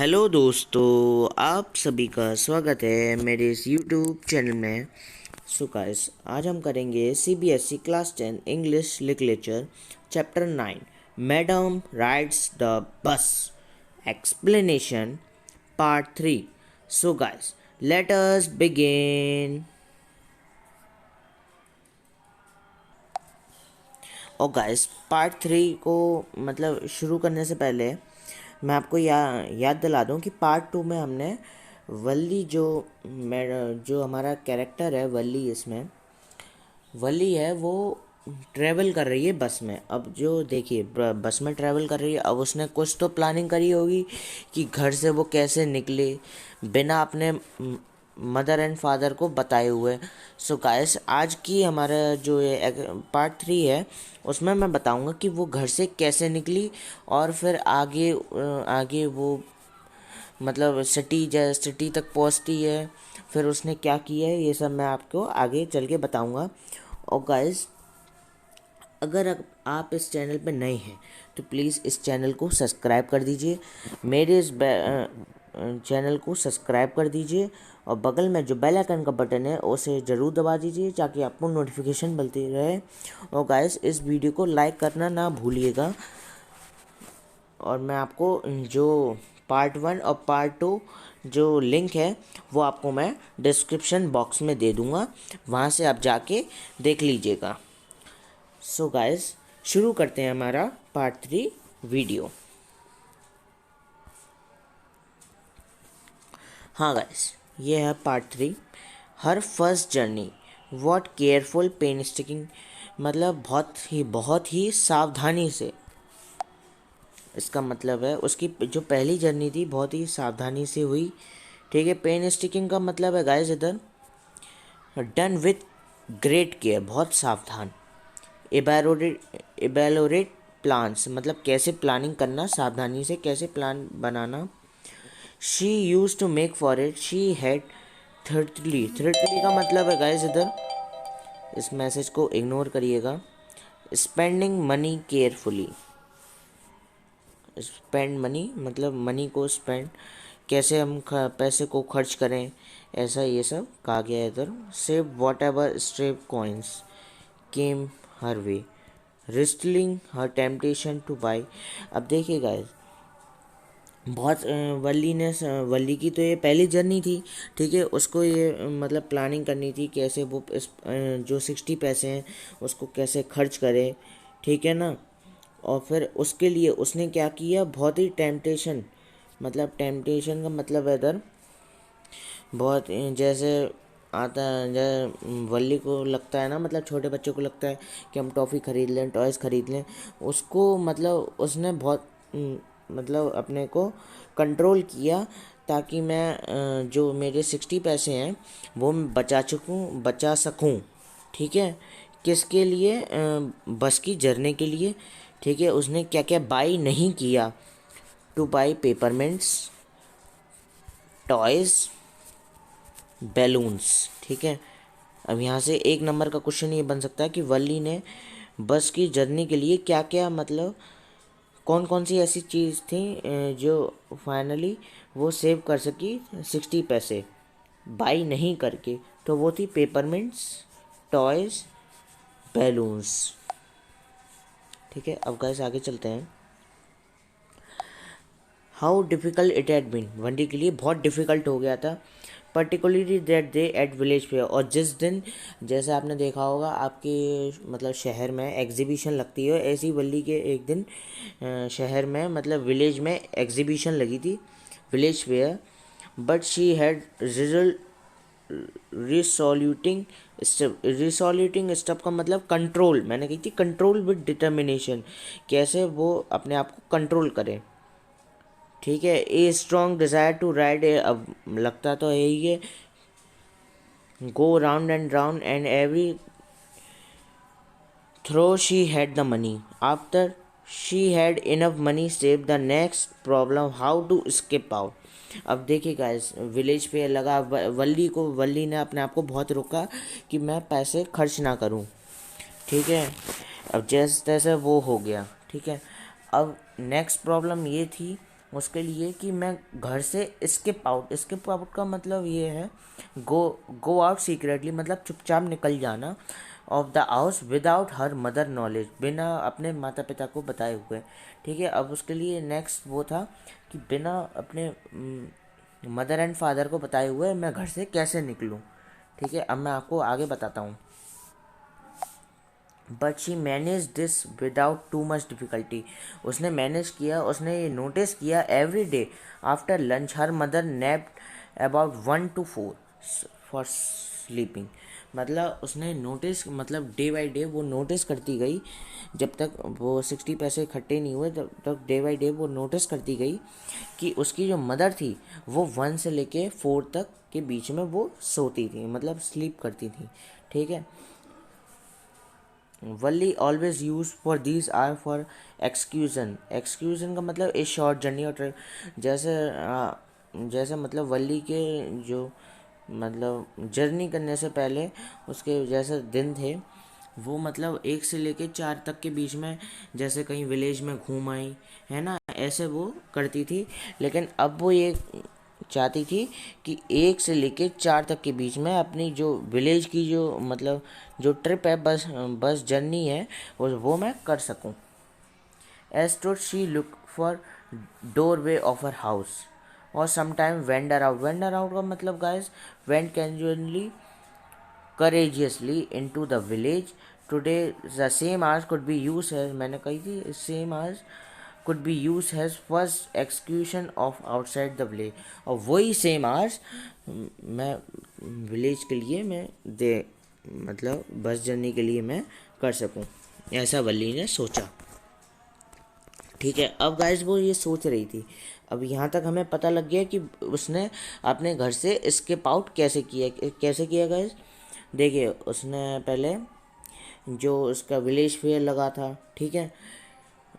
Hello दोस्तों, आप सभी का स्वागत है मेरे इस यूट्यूब चैनल में। सो गाइस, आज हम करेंगे CBSE class 10 English literature chapter 9 madam rides the bus explanation part 3। So guys, let us begin. और गाइस, पार्ट 3 को मतलब शुरू करने से पहले मैं आपको याद दिला दूं कि पार्ट 2 में हमने वल्ली जो हमारा कैरेक्टर है वल्ली, इसमें वल्ली है वो ट्रैवल कर रही है बस में। अब जो देखिए, बस में ट्रैवल कर रही है, अब उसने कुछ तो प्लानिंग करी होगी कि घर से वो कैसे निकले बिना अपने मदर एंड फादर को बताए हुए। सो गाइस, आज की हमारा जो ये पार्ट 3 है उसमें मैं बताऊंगा कि वो घर से कैसे निकली और फिर आगे वो मतलब सिटी तक पहुंचती है, फिर उसने क्या किया है ये सब मैं आपको आगे चल के बताऊंगा। और गाइस, अगर आप इस चैनल पे नए हैं तो प्लीज़ इस चैनल को सब्सक्राइब कर दीजिए, मेरे इस चैनल को सब्सक्राइब कर दीजिए और बगल में जो बेल आइकन का बटन है उसे ज़रूर दबा दीजिए ताकि आपको नोटिफिकेशन मिलती रहे। और गाइस, इस वीडियो को लाइक करना ना भूलिएगा। और मैं आपको जो पार्ट 1 और पार्ट 2 जो लिंक है वो आपको मैं डिस्क्रिप्शन बॉक्स में दे दूँगा, वहाँ से आप जाके देख लीजिएगा। सो गाइस, शुरू करते हैं हमारा पार्ट 3 वीडियो। हाँ गाइस, ये है part 3, her first journey what careful pen sticking, मतलब बहुत ही सावधानी से। इसका मतलब है उसकी जो पहली जर्नी थी बहुत ही सावधानी से हुई। ठीक है, पेन स्टिकिंग का मतलब है गाइस इधर डन विथ ग्रेट केयर, बहुत सावधान। एबैलोरेट प्लान्स, मतलब कैसे प्लानिंग करना, सावधानी से कैसे प्लान बनाना। She use to make for it she had thriftily का मतलब है गाइस इधर, इस मैसेज को इग्नोर करिएगा। Spending money carefully, spend money मतलब मनी को स्पेंड, कैसे हम पैसे को खर्च करें, ऐसा ये सब कहा गया है इधर। Save whatever stray coins came her way, resisting her temptation to buy. अब देखिए गाइस, बहुत वल्ली की तो ये पहली जर्नी थी। ठीक है, उसको ये मतलब प्लानिंग करनी थी कैसे वो जो 60 पैसे हैं उसको कैसे खर्च करे। ठीक है ना। और फिर उसके लिए उसने क्या किया, बहुत ही टेम्पटेशन, मतलब टेम्पटेशन का मतलब है इधर बहुत जैसे आता है, जैसे वल्ली को लगता है ना, मतलब छोटे बच्चों को लगता है कि हम टॉफ़ी ख़रीद लें, टॉयज़ ख़रीद लें, उसको मतलब उसने बहुत मतलब अपने को कंट्रोल किया ताकि मैं जो मेरे 60 पैसे हैं वो मैं बचा सकूं। ठीक है, किसके लिए, बस की जर्नी के लिए। ठीक है, उसने क्या क्या बाई नहीं किया, टू बाई पेपरमेंट्स, टॉयज़, बैलून्स। ठीक है, अब यहाँ से एक नंबर का क्वेश्चन ये बन सकता है कि वल्ली ने बस की जर्नी के लिए क्या क्या मतलब कौन कौन सी ऐसी चीज़ थी जो फाइनली वो सेव कर सकी 60 पैसे बाई नहीं करके। तो वो थी पेपरमिंट्स, टॉयज़, बैलून्स। ठीक है, अब गाइस आगे चलते हैं। How difficult it had been, one day के लिए बहुत डिफ़िकल्ट हो गया था, particularly that day at village fair. और जिस दिन, जैसे आपने देखा होगा आपके मतलब शहर में एग्जीबिशन लगती है, ऐसी वल्ली के एक दिन शहर में मतलब विलेज में एग्जीबिशन लगी थी, village fair. But she had result resolutely step का मतलब कंट्रोल, मैंने कही थी कंट्रोल विद डिटर्मिनेशन, कैसे वो अपने आप को कंट्रोल करें। ठीक है, a strong desire to ride, अब लगता तो है ही है, go round and round and every throw she had the money. After she had enough money saved, the next problem how to escape out. अब देखिए गाइस, विलेज पे लगा वल्ली ने अपने आप को बहुत रोका कि मैं पैसे खर्च ना करूं। ठीक है, अब जैसे तैसे वो हो गया। ठीक है, अब नेक्स्ट प्रॉब्लम ये थी उसके लिए कि मैं घर से स्किप आउट का मतलब ये है गो गो आउट सीक्रेटली, मतलब चुपचाप निकल जाना of the house without her mother knowledge, बिना अपने माता पिता को बताए हुए। ठीक है, अब उसके लिए नेक्स्ट वो था कि बिना अपने मदर एंड फादर को बताए हुए मैं घर से कैसे निकलूं। ठीक है, अब मैं आपको आगे बताता हूँ। But she manage this without too much difficulty, उसने मैनेज किया, उसने ये नोटिस किया every day after lunch her mother napped about 1 to 4 for sleeping. मतलब उसने नोटिस, मतलब डे बाई डे वो नोटिस करती गई, जब तक वो 60 पैसे इकट्ठे नहीं हुए तब तक डे बाई डे वो नोटिस करती गई कि उसकी जो मदर थी वो 1 से लेके 4 तक के बीच में वो सोती थी, मतलब स्लीप करती थी। ठीक है, Valli always use for these are for excursion. Excursion का मतलब ए शॉर्ट जर्नी और ट्रिप। जैसे जैसे मतलब वल्ली के जो मतलब जर्नी करने से पहले उसके जैसे दिन थे, वो मतलब 1 से लेके 4 तक के बीच में जैसे कहीं विलेज में घूम आई, है ना, ऐसे वो करती थी। लेकिन अब वो ये चाहती थी कि 1 से लेके 4 तक के बीच में अपनी जो विलेज की जो मतलब जो ट्रिप है, बस बस जर्नी है, वो मैं कर सकूं। As to she look for doorway of her house और sometime wander out. Wander out का मतलब guys went casually courageously into the village. Today, the same hours could be used as, मैंने कही थी same hours could be used as first execution of outside the village, और वही same hours मैं village के लिए मैं दे मतलब बस जर्नी के लिए मैं कर सकूं, ऐसा वल्ली ने सोचा। ठीक है, अब गाइस वो ये सोच रही थी। अब यहाँ तक हमें पता लग गया कि उसने अपने घर से स्किप आउट कैसे किया गाइस। देखिए, उसने पहले जो उसका विलेज फेयर लगा था, ठीक है,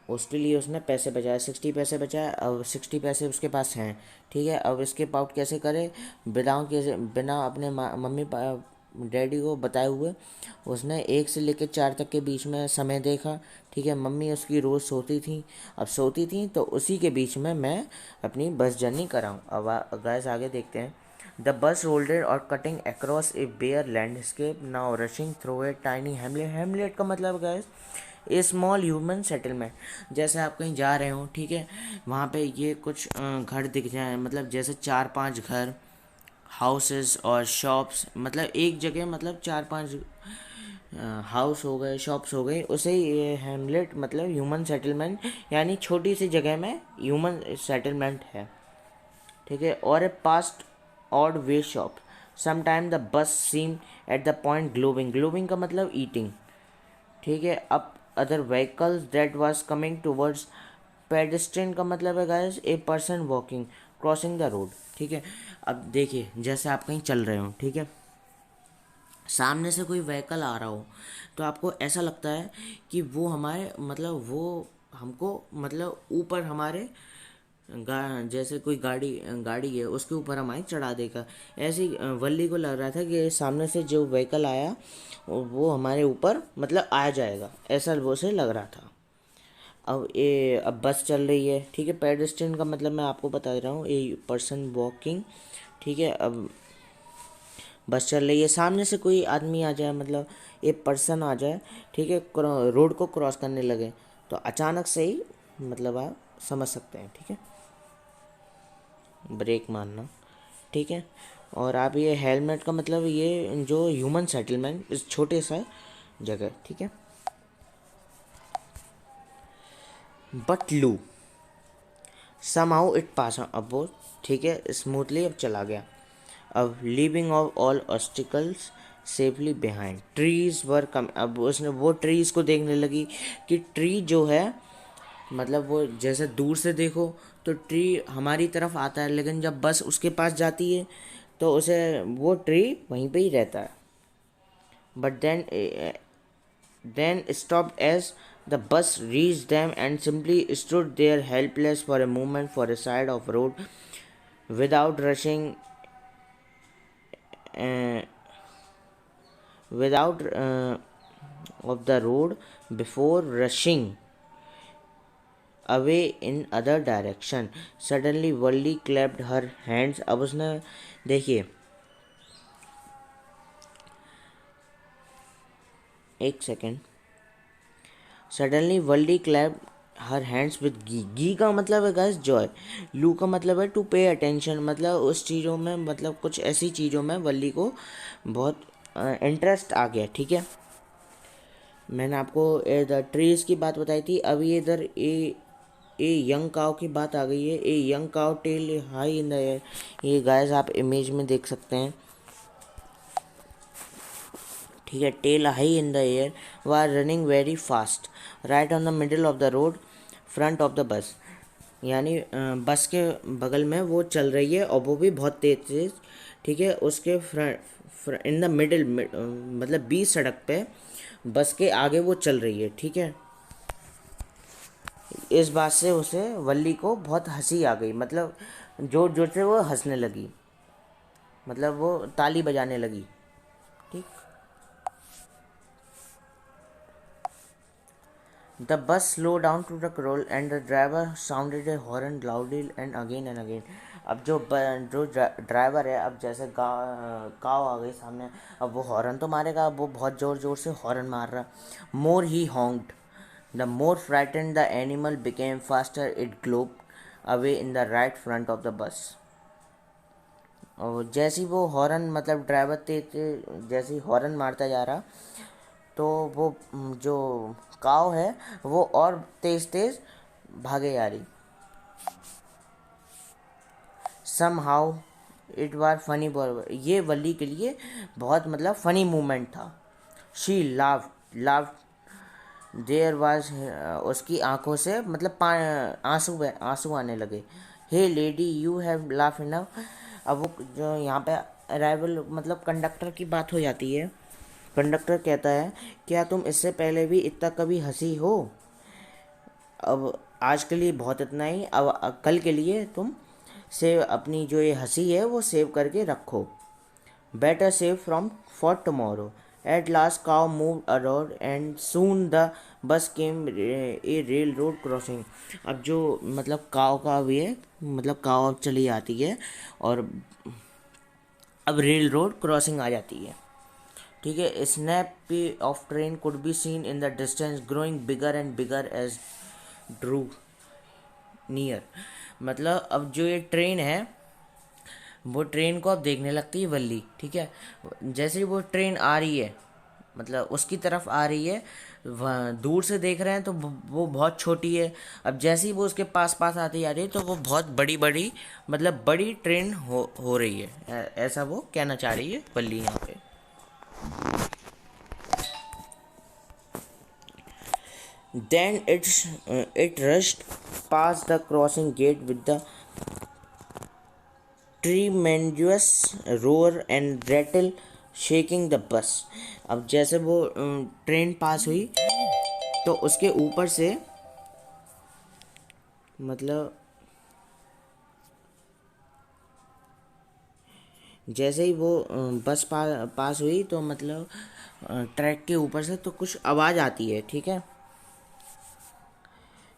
उसके लिए उसने पैसे बचाए, 60 पैसे बचाए। अब 60 पैसे उसके पास हैं। ठीक है, अब स्किप आउट कैसे करे, बिना अपने मम्मी डैडी को बताए हुए उसने 1 से लेकर 4 तक के बीच में समय देखा। ठीक है, मम्मी उसकी रोज़ सोती थी, अब सोती थी तो उसी के बीच में मैं अपनी बस जर्नी कराऊँ। अब गैस आगे देखते हैं। द बस रोल्डेड और cutting across a bare landscape now rushing through a tiny hamlet. Hamlet का मतलब guys a small human settlement. जैसे आप कहीं जा रहे हो, ठीक है, वहाँ पे ये कुछ घर दिख जाए, मतलब जैसे 4-5 घर, हाउसेस और शॉप्स, मतलब एक जगह मतलब 4-5 हाउस हो गए, शॉप्स हो गए, उसे ये हेमलेट मतलब ह्यूमन सेटलमेंट, यानी छोटी सी जगह में ह्यूमन सेटलमेंट है। ठीक है, और a past odd way shop sometime the bus seem at the point gobbling. Gobbling का मतलब ईटिंग। ठीक है, अब other vehicles that was coming towards. Pedestrian का मतलब है guys a person walking crossing the road. ठीक है, अब देखिए जैसे आप कहीं चल रहे हो, ठीक है, सामने से कोई व्हीकल आ रहा हो तो आपको ऐसा लगता है कि वो हमारे मतलब वो हमको मतलब ऊपर हमारे जैसे कोई गाड़ी गाड़ी है उसके ऊपर हमारी चढ़ा देगा। ऐसी वल्ली को लग रहा था कि सामने से जो व्हीकल आया वो हमारे ऊपर मतलब आ जाएगा, ऐसा वो से लग रहा था। अब बस चल रही है, ठीक है, पेडेस्ट्रियन का मतलब मैं आपको बता रहा हूँ ए पर्सन वॉकिंग। ठीक है, अब बस चल रही है, सामने से कोई आदमी आ जाए, मतलब एक पर्सन आ जाए, ठीक है, रोड को क्रॉस करने लगे तो अचानक से ही मतलब आप समझ सकते हैं। ठीक है, ब्रेक मारना। ठीक है, और आप ये हेलमेट का मतलब ये जो ह्यूमन सेटलमेंट इस छोटे सा जगह। ठीक है, बट लू समहाउ इट पास। अब वो ठीक है स्मूथली अब चला गया। अब leaving off all obstacles safely behind trees were come. अब उसने वो ट्रीज को देखने लगी कि ट्री जो है मतलब वो जैसे दूर से देखो तो ट्री हमारी तरफ आता है, लेकिन जब बस उसके पास जाती है तो उसे वो ट्री वहीं पे ही रहता है। But then stopped as the bus reached them and simply stood there helpless for a moment for a side of road without rushing uh, without of the road before rushing away in other direction. Suddenly Valli clapped her hands. अब उसने देखिए, एक second. Suddenly Valli clap her hands with glee. Glee का मतलब है guys Joy. लू का मतलब है टू पे अटेंशन, मतलब उस चीज़ों में, मतलब कुछ ऐसी चीज़ों में वल्ली को बहुत इंटरेस्ट आ गया। ठीक है, मैंने आपको द ट्रीज की बात बताई थी। अभी इधर ए यंग काव की बात आ गई है। A young cow tail high in the air. ये गाइस आप इमेज में देख सकते हैं। ठीक है, tail high in the air, was running very fast right on the middle of the road front of the bus. यानी बस के बगल में वो चल रही है और वो भी बहुत तेज तेज। ठीक है, उसके फ्रंट इन द मिडल, मतलब बीच सड़क पे बस के आगे वो चल रही है। ठीक है, इस बात से उसे वल्ली को बहुत हंसी आ गई, मतलब जोर जोर से वो हंसने लगी, मतलब वो ताली बजाने लगी। ठीक, the bus slow down to the crawl and the driver sounded a horn loudly and again. अब जो ड्राइवर है, अब जैसे काव आ गई सामने, अब वो हॉर्न तो मारेगा। अब वो बहुत ज़ोर ज़ोर से हॉर्न मार रहा। More he honked, the more frightened the animal became faster, it galloped away in the right front of the bus. और जैसे ही वो हॉर्न, मतलब ड्राइवर तेज जैसे ही हॉर्न मारता जा रहा, तो वो जो काव है वो और तेज तेज भागे जा रही। Somehow it was funny, ये वल्ली के लिए बहुत मतलब फनी मोमेंट था। शी लाव लाव देयर वाज, उसकी आंखों से मतलब आंसू आंसू आने लगे। Hey lady you have laugh enough. अब वो जो यहाँ पे अराइवल, मतलब कंडक्टर की बात हो जाती है। कंडक्टर कहता है, क्या तुम इससे पहले भी इतना कभी हंसी हो? अब आज के लिए बहुत इतना ही, अब कल के लिए तुम सेव अपनी जो ये हंसी है वो सेव करके रखो। Better save from for tomorrow. At last cow move around and soon the bus came a railroad crossing. अब जो मतलब काव का भी है, मतलब काव अब चली आती है और अब रेल रोड क्रॉसिंग आ जाती है। ठीक है, snap of train could be seen in the distance growing bigger and bigger as drew near. मतलब अब जो ये ट्रेन है, वो ट्रेन को अब देखने लगती है वल्ली। ठीक है, जैसे ही वो ट्रेन आ रही है, मतलब उसकी तरफ आ रही है, दूर से देख रहे हैं तो वो बहुत छोटी है। अब जैसे ही वो उसके पास पास आती जा रही है तो वो बहुत बड़ी बड़ी, मतलब बड़ी ट्रेन हो रही है। ऐसा वो कहना चाह रही है वल्ली यहाँ पे। Then it rushed past the crossing gate with the tremendous roar and rattle shaking the bus। अब जैसे वो ट्रेन पास हुई तो उसके ऊपर से, मतलब जैसे ही वो बस पास हुई तो मतलब ट्रैक के ऊपर से तो कुछ आवाज़ आती है। ठीक है,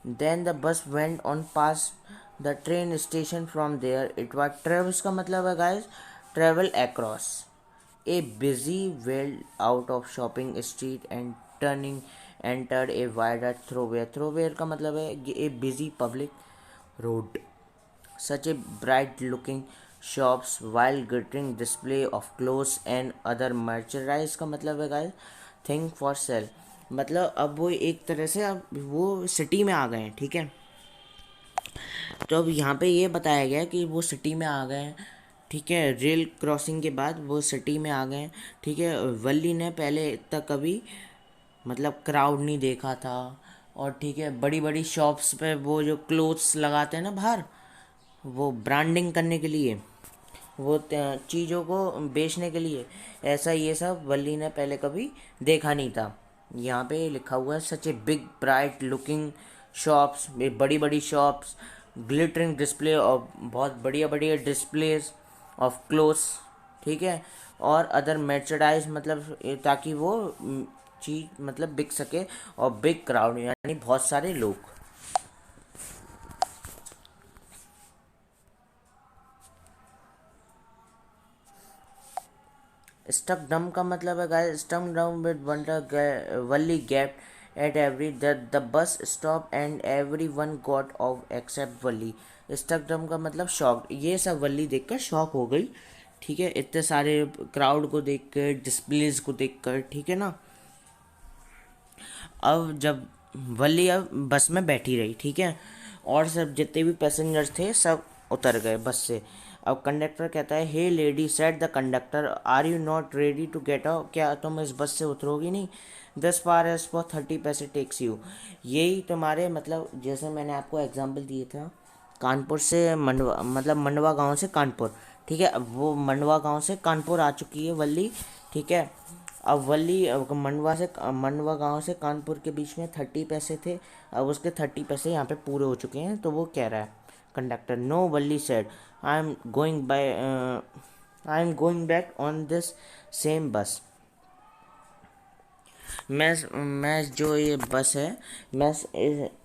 then the bus went on past the train station from there it was travels का मतलब है guys travel across a busy well out of shopping street and turning entered a wider thoroughfare का मतलब है a busy public road such a bright looking shops while glittering display of clothes and other merchandise का मतलब है guys thing for sale। मतलब अब वो एक तरह से अब वो सिटी में आ गए हैं। ठीक है, तो अब यहाँ पे ये बताया गया कि वो सिटी में आ गए हैं। ठीक है, रेल क्रॉसिंग के बाद वो सिटी में आ गए हैं। ठीक है, वल्ली ने पहले इतना कभी मतलब क्राउड नहीं देखा था। और ठीक है, बड़ी बड़ी शॉप्स पे वो जो क्लोथ्स लगाते हैं ना बाहर, वो ब्रांडिंग करने के लिए, वो चीज़ों को बेचने के लिए, ऐसा ये सब वल्ली ने पहले कभी देखा नहीं था। यहाँ पे लिखा हुआ है such a big bright looking shops, बड़ी बड़ी शॉप्स, ग्लिटरिंग डिस्प्ले और बहुत बढ़िया बढ़िया डिस्प्लेज ऑफ क्लोथ्स। ठीक है, और अदर मर्चेंडाइज, मतलब ताकि वो चीज़ मतलब बिक सके, और बिग क्राउड यानी बहुत सारे लोग। स्टक डम का मतलब है guys, stuck dumb with wonder Valli gap at every the bus stop and every one got off except Valli. Stuck dumb का मतलब शॉक, ये सब वल्ली देखकर शॉक हो गई। ठीक है, इतने सारे क्राउड को देखकर, डिस्प्लेस को देखकर, ठीक है ना। अब जब वल्ली अब बस में बैठी रही, ठीक है, और सब जितने भी पैसेंजर्स थे सब उतर गए बस से। अब कंडक्टर कहता है, hey lady, set the conductor, are you not ready to get out, क्या तुम इस बस से उतरोगी नहीं? 10 फॉर 30 पैसे टेक्स यू। यही तुम्हारे मतलब, जैसे मैंने आपको एग्जाम्पल दिए था, कानपुर से मंडवा, मतलब मंडवा गांव से कानपुर, ठीक है। अब वो मंडवा गांव से कानपुर आ चुकी है वल्ली, ठीक है। अब वल्ली मंडवा गांव से कानपुर के बीच में 30 पैसे थे, अब उसके 30 पैसे यहाँ पे पूरे हो चुके हैं। तो वो कह रहा है conductor, no, Valli said, I am going by I am going back on this same bus. मैं जो ये बस है, मैं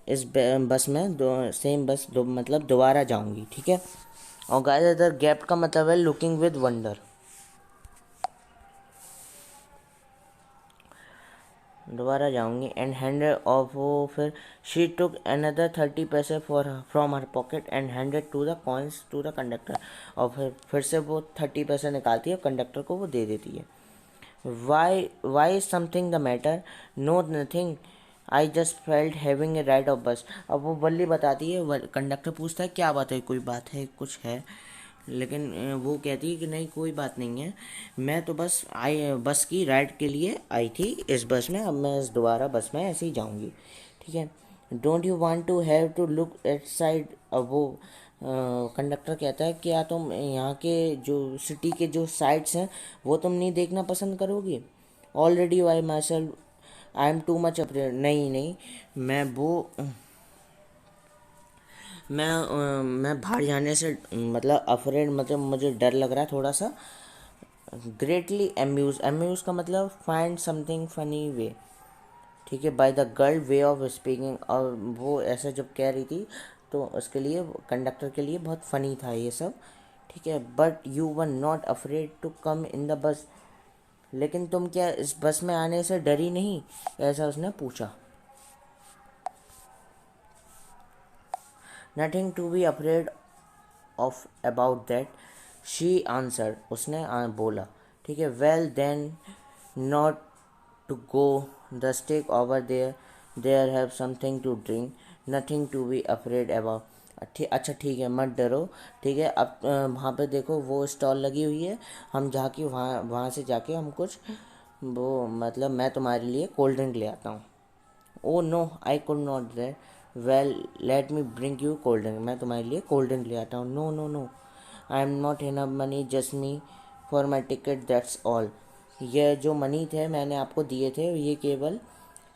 इस बस में दो सेम बस दो मतलब दोबारा जाऊंगी, ठीक है। और गाइस इधर गैप का मतलब है लुकिंग विद वंडर, दोबारा जाऊंगी। एंड हैंड ऑफ, वो फिर शी टुक अनदर 30 पैसे for from her pocket and handed to the coins to the conductor. और फिर से वो 30 पैसे निकालती है, कंडक्टर को वो दे देती है। Why is something the matter? No nothing, I just felt having a ride of bus. अब वो वल्ली बताती है, कंडक्टर पूछता है क्या बात है, कोई बात है, कुछ है? लेकिन वो कहती है कि नहीं कोई बात नहीं है, मैं तो बस बस की राइड के लिए आई थी इस बस में, अब मैं इस दोबारा बस में ऐसे ही जाऊंगी, ठीक है। Don't you want to have to look at side? अब वो कंडक्टर कहता है क्या तुम यहाँ के जो सिटी के जो साइड्स हैं वो तुम नहीं देखना पसंद करोगी? Already I my self I am too much afraid. नहीं नहीं, मैं वो मैं बाहर जाने से मतलब अफ्रेड, मतलब मुझे डर लग रहा है थोड़ा सा। ग्रेटली अम्यूज, अम्यूज का मतलब फाइंड समथिंग फनी वे, ठीक है, by the girl way of speaking. और वो ऐसा जब कह रही थी तो उसके लिए, कंडक्टर के लिए बहुत फनी था ये सब, ठीक है। But you were not afraid to come in the bus, लेकिन तुम क्या इस बस में आने से डरी नहीं, ऐसा उसने पूछा। Nothing to be afraid of about that, she answer, उसने बोला, ठीक है। Well then not to go the stake over there, there have something to drink, nothing to be afraid about. अच्छा ठीक है, मत डरो, ठीक है। अब वहाँ पे देखो वो स्टॉल लगी हुई है, हम जाके वहाँ वहाँ से जाके हम कुछ वो मतलब मैं तुम्हारे लिए कोल्ड ड्रिंक ले आता हूँ। Oh no, I could not that, well let me bring you cold drink, मैं तुम्हारे लिए कोल्ड ड्रिंक ले आता हूँ। No no no, I am not enough money, just me for my ticket, that's all. ये जो मनी थे मैंने आपको दिए थे, ये केवल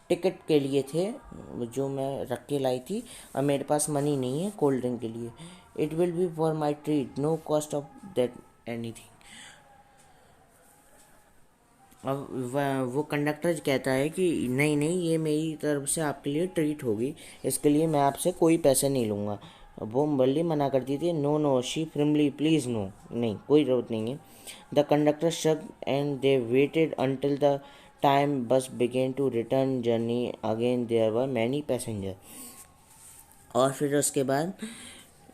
टिकट के लिए थे जो मैं रख के लाई थी, और मेरे पास मनी नहीं है कोल्ड ड्रिंक के लिए। It will be for my treat, no cost of that anything. अब वो कंडक्टर कहता है कि नहीं नहीं, ये मेरी तरफ से आपके लिए ट्रीट होगी, इसके लिए मैं आपसे कोई पैसे नहीं लूँगा। अब वो बल्ली मना करती थी, no no, she firmly, please no, नहीं कोई ज़रूरत नहीं है। The conductor shook and they waited until the time bus began to return journey again, there were many passenger. और फिर उसके बाद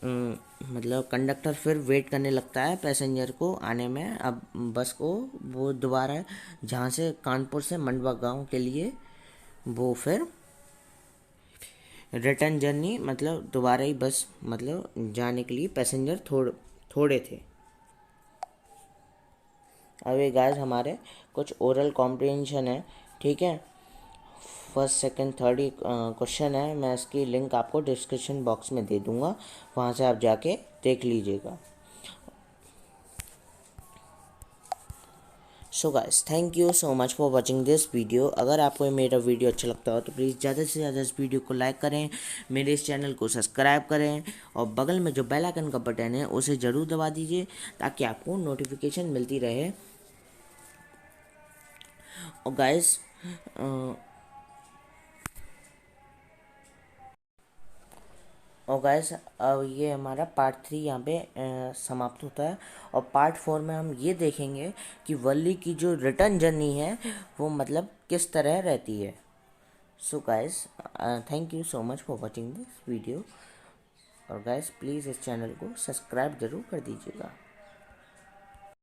मतलब कंडक्टर फिर वेट करने लगता है पैसेंजर को आने में, अब बस को वो दोबारा जहाँ से कानपुर से मंडवा गांव के लिए वो फिर रिटर्न जर्नी, मतलब दोबारा ही बस मतलब जाने के लिए पैसेंजर थोड़े थे। अब ये गाइस हमारे कुछ ओरल कॉम्प्रिहेंशन है, ठीक है। फर्स्ट सेकंड थर्ड क्वेश्चन है, मैं इसकी लिंक आपको डिस्क्रिप्शन बॉक्स में दे दूंगा, वहाँ से आप जाके देख लीजिएगा। So guys, thank you so much for watching this video. अगर आपको मेरा वीडियो अच्छा लगता हो तो प्लीज़ ज़्यादा से ज़्यादा इस वीडियो को लाइक करें, मेरे इस चैनल को सब्सक्राइब करें, और बगल में जो बेल आइकन का बटन है उसे ज़रूर दबा दीजिए ताकि आपको नोटिफिकेशन मिलती रहे। और गाइस और गाइस अब ये हमारा पार्ट 3 यहाँ पे समाप्त होता है। और पार्ट 4 में हम ये देखेंगे कि वल्ली की जो रिटर्न जर्नी है वो मतलब किस तरह रहती है। So guys thank you so much for watching this video. और गाइस प्लीज़ इस चैनल को सब्सक्राइब ज़रूर कर दीजिएगा।